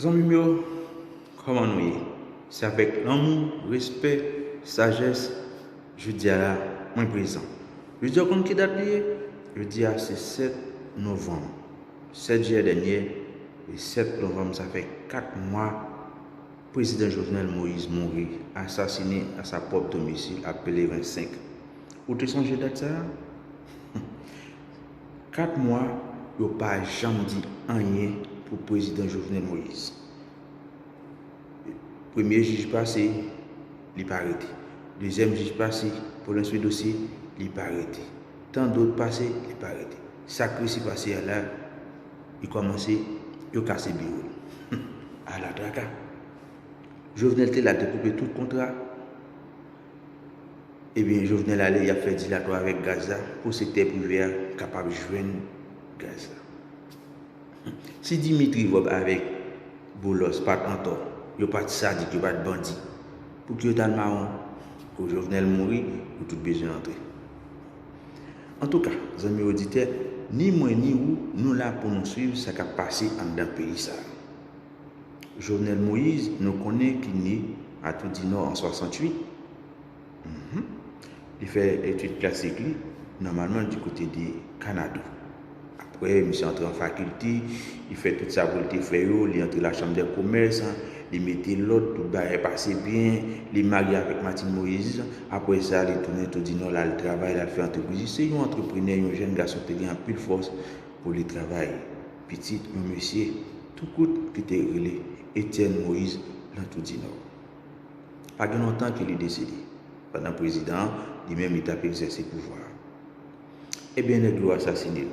Amis, comment nous y? C'est avec l'amour, respect, sagesse, je dis à la moi présent. Je dis à quand qui date lié? Je dis à c'est 7 novembre. 7 juillet dernier, et 7 novembre, ça fait 4 mois, le président Jovenel Moïse mourit, assassiné à sa propre domicile, appelé 25. Vous te songez de ça? 4 mois, il n'y a pas jamais dit rien pour le président Jovenel Moïse. Premier juge passé, il n'est pas arrêté. Deuxième juge passé, pour l'instruire le dossier, il n'est pas arrêté. Tant d'autres passés, il n'est pas arrêté. Sacré si passé là, il commence à casser le bureau. À la traque. Jovenel a découpé tout le contrat. Eh bien, Jovenel allait, il a fait dilatoire avec Gaza pour secteur privé capable de joindre Gaza. Si Dimitri va avec Boulos, pas tantôt, il n'y a pas de sadique, il n'y a pas de bandit. Pour que le marron, pour Jovenel mourir, pour tout besoin d'entrer. En tout cas, les amis auditeurs, ni moi ni vous, nous là pour nous suivre ce qui a passé dans le pays. Jovenel Moïse, nous connaît qu'il est né à tout du Nord en 68. Il fait études classiques, normalement du côté du Canada. Après, il est entré en faculté, il fait toute sa volonté faire, il entre la chambre de commerce, il mettait l'autre, tout le passé bien, il est marié avec Martine Moïse. Après ça, il est tourné tout du Nord, là, il travaille, il a fait entreprise. C'est un entrepreneur, un jeune garçon qui a plus de force pour le travail. Petit, un monsieur, tout court qui était relé, Étienne Moïse, dans tout du Nord. Pas longtemps qu'il est décédé. Pendant le président, lui-même, il a exercé le pouvoir. Eh bien, il doit assassiner.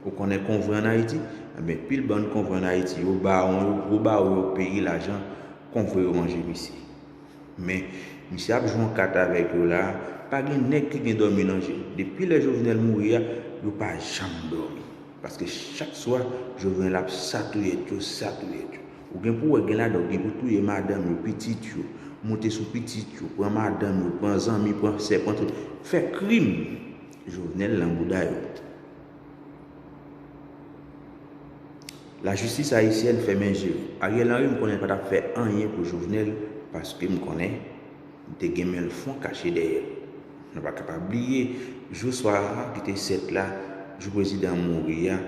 Vous connaissez le convoi en Haïti? Mais pile bon convoi en Haïti, au pays l'argent, convoi au manger ici. Mais, monsieur a joué en carte avec eux là, pas de nègre qui dormi dans le depuis le Jovenel mourir, il n'a pas jamais dormi. Parce que chaque soir, Jovenel a satoué. Ou bien pour vous là, donc pour tuer madame, petit, monter sous petit, prendre madame, prendre amis, prendre serpent, faire crime. Jovenel l'emboudaille. La justice haïtienne fait main gelée. Ariel Henry ne connaît pas faire rien pour Jovenel parce qu'il me connaît des gamins le font caché derrière. On n'est pas capable d'oublier. Je soir qui était 7 là, le président mourir.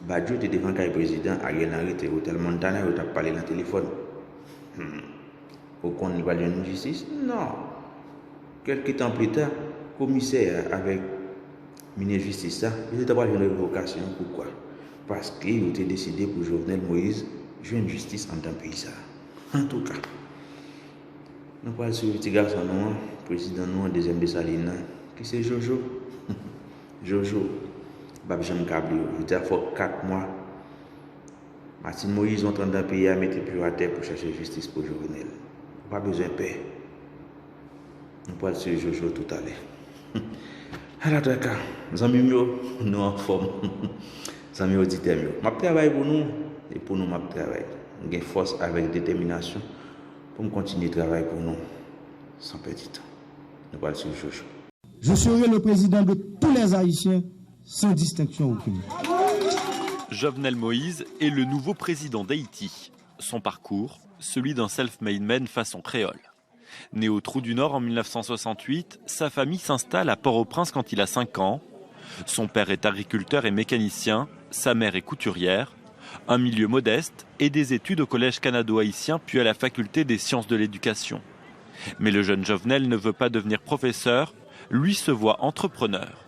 Badjo était devant le président, Ariel Henry était au hôtel Montana, il a parlé dans le téléphone. Pourquoi on ne va pas de justice? Non. Quelques temps plus tard, commissaire avec le ministre de la Justice, il était pas une révocation. Pourquoi? Parce qu'il était décidé pour Jovenel Moïse jouer une justice en tant que pays. En tout cas, nous parlons sur le petit garçon, président nous, deuxième de Saline, qui c'est Jojo. Jojo, Babjam Kabli, il a fait 4 mois. Martine Moïse est en train d'un pays à mettre plus à terre pour chercher justice pour Jovenel. Pas besoin de paix. Nous parlons sur Jojo tout à l'heure. Alors, d'accord, nous sommes nous en forme. Amis auditeurs, je travaille pour nous et pour nous, je travaille. J'ai force avec détermination pour continuer de travailler pour nous sans petit temps. Nous parlons sur Jojo. Je serai le président de tous les Haïtiens sans distinction aucune. Jovenel Moïse est le nouveau président d'Haïti. Son parcours, celui d'un self-made man façon créole. Né au Trou du Nord en 1968, sa famille s'installe à Port-au-Prince quand il a 5 ans. Son père est agriculteur et mécanicien, sa mère est couturière, un milieu modeste et des études au collège canado-haïtien puis à la faculté des sciences de l'éducation. Mais le jeune Jovenel ne veut pas devenir professeur, lui se voit entrepreneur.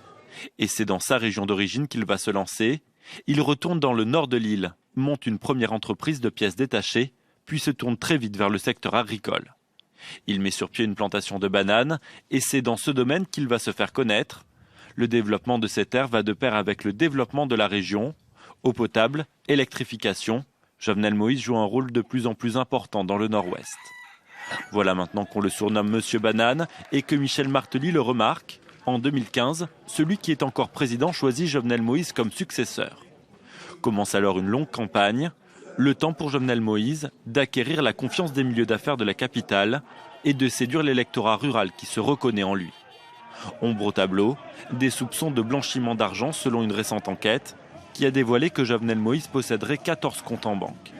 Et c'est dans sa région d'origine qu'il va se lancer. Il retourne dans le nord de l'île, monte une première entreprise de pièces détachées, puis se tourne très vite vers le secteur agricole. Il met sur pied une plantation de bananes et c'est dans ce domaine qu'il va se faire connaître. Le développement de cette terre va de pair avec le développement de la région. Eau potable, électrification, Jovenel Moïse joue un rôle de plus en plus important dans le nord-ouest. Voilà maintenant qu'on le surnomme Monsieur Banane et que Michel Martelly le remarque. En 2015, celui qui est encore président choisit Jovenel Moïse comme successeur. Commence alors une longue campagne, le temps pour Jovenel Moïse d'acquérir la confiance des milieux d'affaires de la capitale et de séduire l'électorat rural qui se reconnaît en lui. Ombre au tableau, des soupçons de blanchiment d'argent selon une récente enquête qui a dévoilé que Jovenel Moïse posséderait 14 comptes en banque.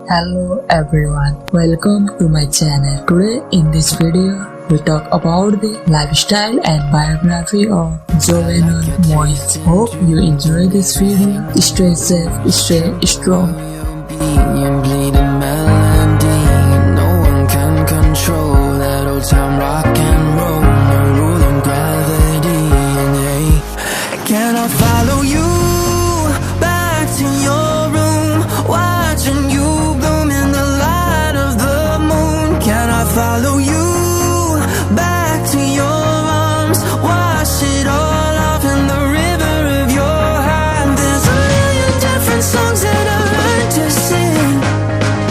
Hello everyone, welcome to my channel. Today in this video, we talk about the lifestyle and biography of Jovenel Moise. Hope you enjoy this video. Stay safe, stay strong. No one can control that old time rock and roll. No ruling gravity. Can I follow you back to your room, watching you bloom in the light of the moon? Can I follow you back to your arms, wash it all off in the river of your heart? There's a million different songs that I learned to sing,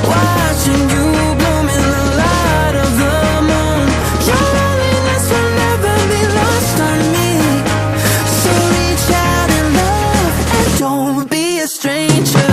watching you bloom in the light of the moon. Your loneliness will never be lost on me, so reach out and love and don't be a stranger.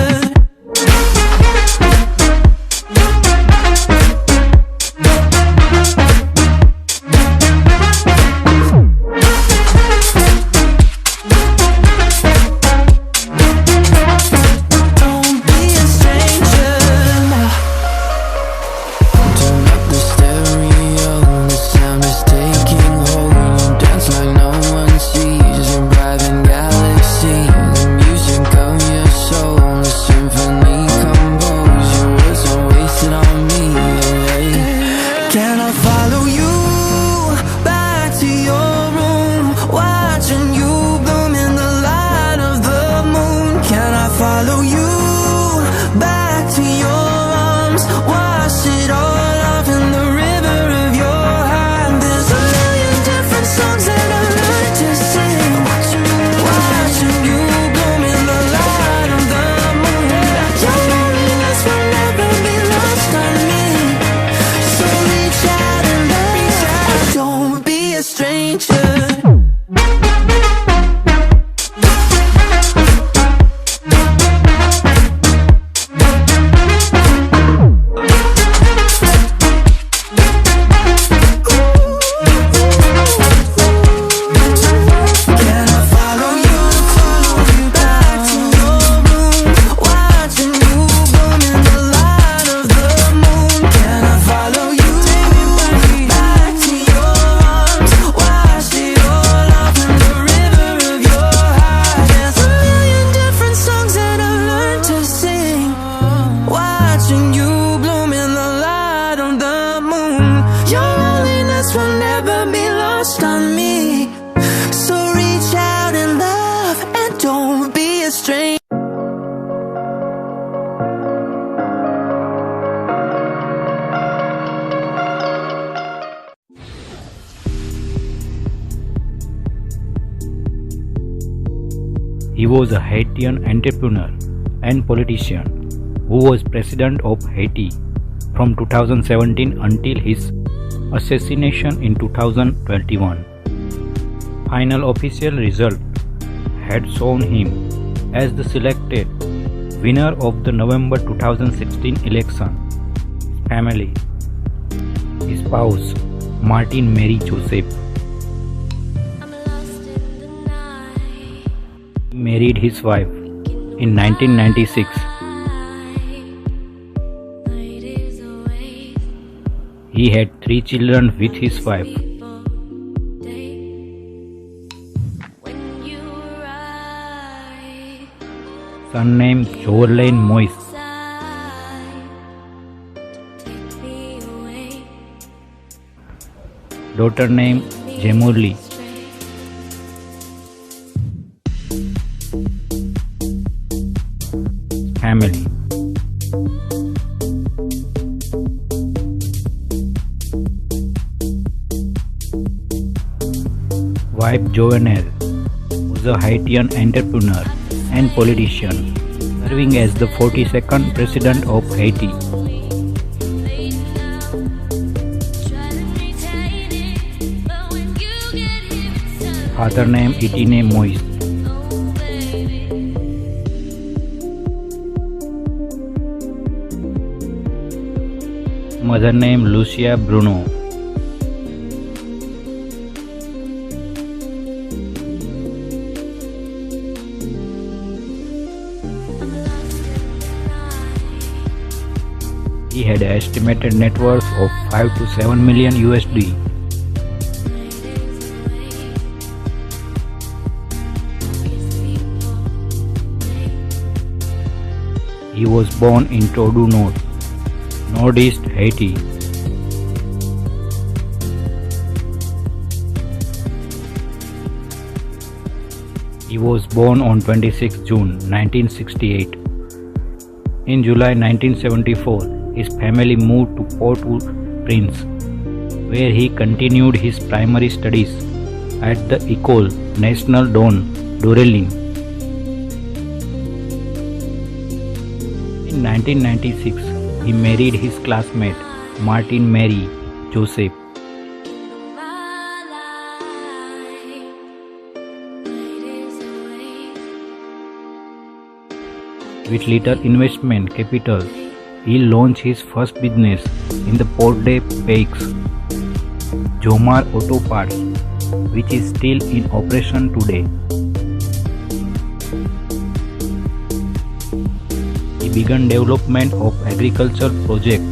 Can I follow you back to your room, watching you bloom in the light of the moon? Can I follow you back to your arms, wash it all off in the river of your heart? There's a million different songs that I learned to sing, watching you bloom in the light of the moon. Your loneliness will never be lost on me, so reach out and love, don't be a stranger. Can I follow you back to your room, watching you bloom in the light of the moon? Can I follow you back to your arms, wash it all off in the river of your heart? There's a million different songs that I learned to sing, watching you bloom in the light of the moon. Your loneliness will never be lost on me, so reach out and love and don't be a stranger. He was a Haitian entrepreneur and politician who was president of Haiti from 2017 until his assassination in 2021. Final official result had shown him as the selected winner of the November 2016 election. His family, his spouse Martin Mary Joseph, married his wife in 1996. He had 3 children with his wife. Son named Jovenel Moise. Daughter named Jemurli. Family. Wife Jovenel was a Haitian entrepreneur and politician, serving as the 42nd president of Haiti. Father name Etienne Moise. Mother name Lucia Bruno. He had an estimated net worth of 5 to 7 million USD. He was born in Todu North, Northeast Haiti. He was born on 26 June 1968. In July 1974, his family moved to Port-au-Prince, where he continued his primary studies at the École Nationale d'Orléans. In 1996, he married his classmate Martine Marie Joseph. With little investment capital, he launched his first business in the Port-de-Paix, Jomar Auto Parts, which is still in operation today. He began development of agricultural project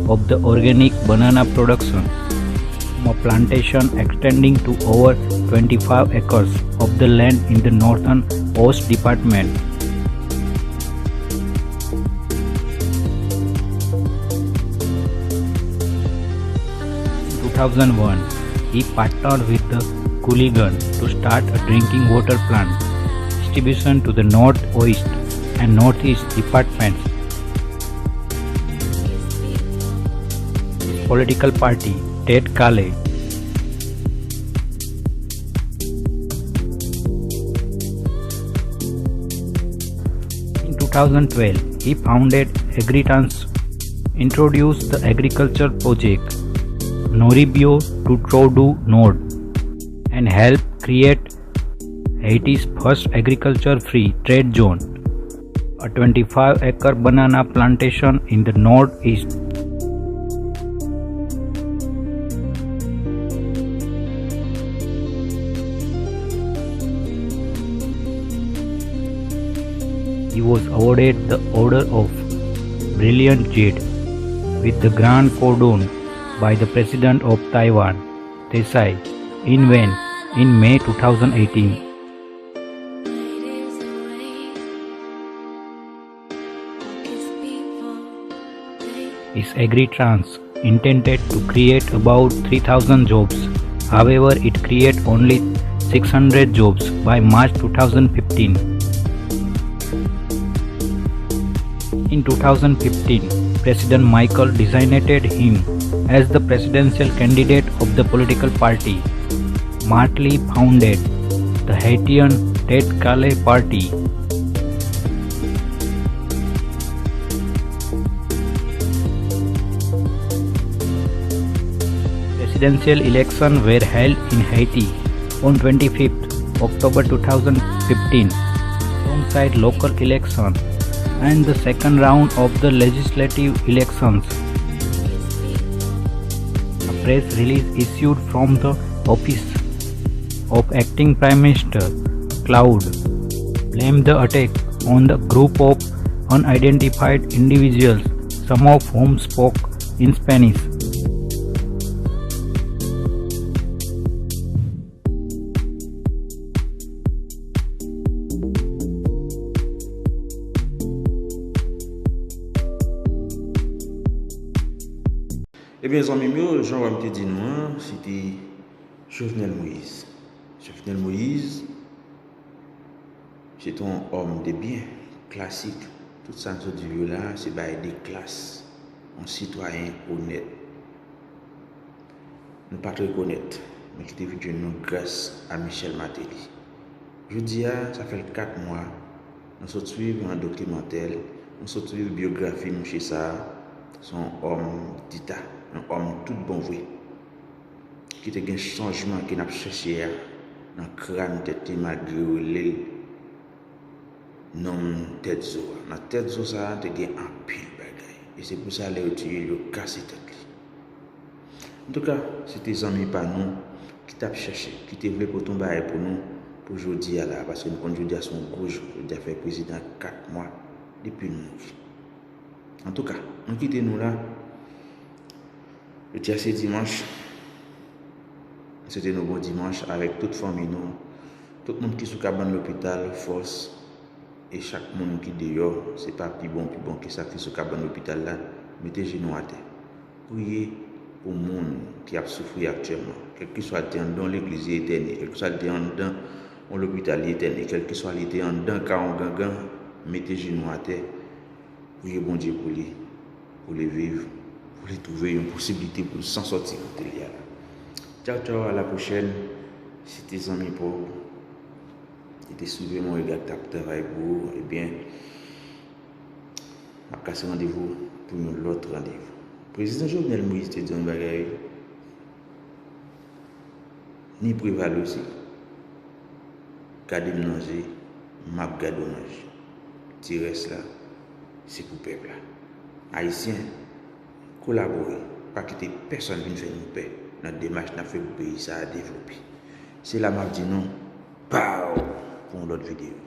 of the organic banana production from a plantation extending to over 25 acres of the land in the Northern Coast Department. In 2001, he partnered with the Cooligan to start a drinking water plant distribution to the Northwest and Northeast departments. His political party, Tête Calais, in 2012, he founded Agritrans, introduced the agriculture project Noribio to Todu Nord, and helped create Haiti's first agriculture-free trade zone, a 25-acre banana plantation in the northeast. He was awarded the Order of Brilliant Jade with the Grand Cordon by the President of Taiwan, Tsai Ing-wen, in May 2018. Is Agritrans intended to create about 3,000 jobs. However, it created only 600 jobs by March 2015. In 2015, President Michael designated him as the presidential candidate of the political party. Martley founded the Haitian Tête Calais Party. Presidential elections were held in Haiti on 25th October 2015 alongside local elections and the second round of the legislative elections. A press release issued from the office of Acting Prime Minister Claude blamed the attack on the group of unidentified individuals, some of whom spoke in Spanish. Eh bien, les amis, Jean te dit nous, c'était Jovenel Moïse. Jovenel Moïse, c'est un homme de bien, classique. Tout ça, ce dit là, c'est des classes, un citoyen honnête. Nous ne pas très reconnaître, mais qui est vu nous grâce à Michel Martelly. Je dis, ça fait 4 mois, nous sommes suivis un documentaire, nous sommes suivis une biographie de chez ça, son homme d'État. Un homme tout bon vrai qui a un changement qui n'a pas cherché dans le crâne de malgré les non tête zo dans tête zo ça te gain en pile bagaille et c'est pour ça les tuer le casser tête. En tout cas, c'était des amis par nous qui t'a cherché qui te voulait pour tomber pour nous pour aujourd'hui là parce que nous aujourd'hui à son gros jour, il a fait président 4 mois depuis nous. En tout cas, on quitte nous là. Le tiercé dimanche. C'était un bon dimanche avec toute famille, nous. Tout le monde qui est sous cabane l'hôpital, force. Et chaque monde qui est dehors, c'est pas plus bon que ça qui est sous cabane l'hôpital là. Mettez genoux à terre. Priez pour le monde qui a souffert actuellement. Quel que soit dans l'église éternelle, quel que soit dans l'hôpital éternel, quel que soit l'été en dedans, car on gangan, mettez genoux à terre. Priez bon Dieu pour les vivre, pour les trouver une possibilité pour s'en sortir de là. Ciao, ciao, à la prochaine. C'était des amis pour. C'était suivi mon regard avec vous. Eh bien, je vais casser rendez-vous pour un autre rendez-vous. Président Jovenel Moïse te dit un bagage. Ni prévalu aussi. Gardez manger, m'a gardé manger. Tu restes là, c'est pour le peuple. Haïtiens, collaborer, pas quitter personne qui faire nous paix. Notre démarche n'a fait pour le pays, ça a développé. C'est la m'a dit non, pour l'autre vidéo.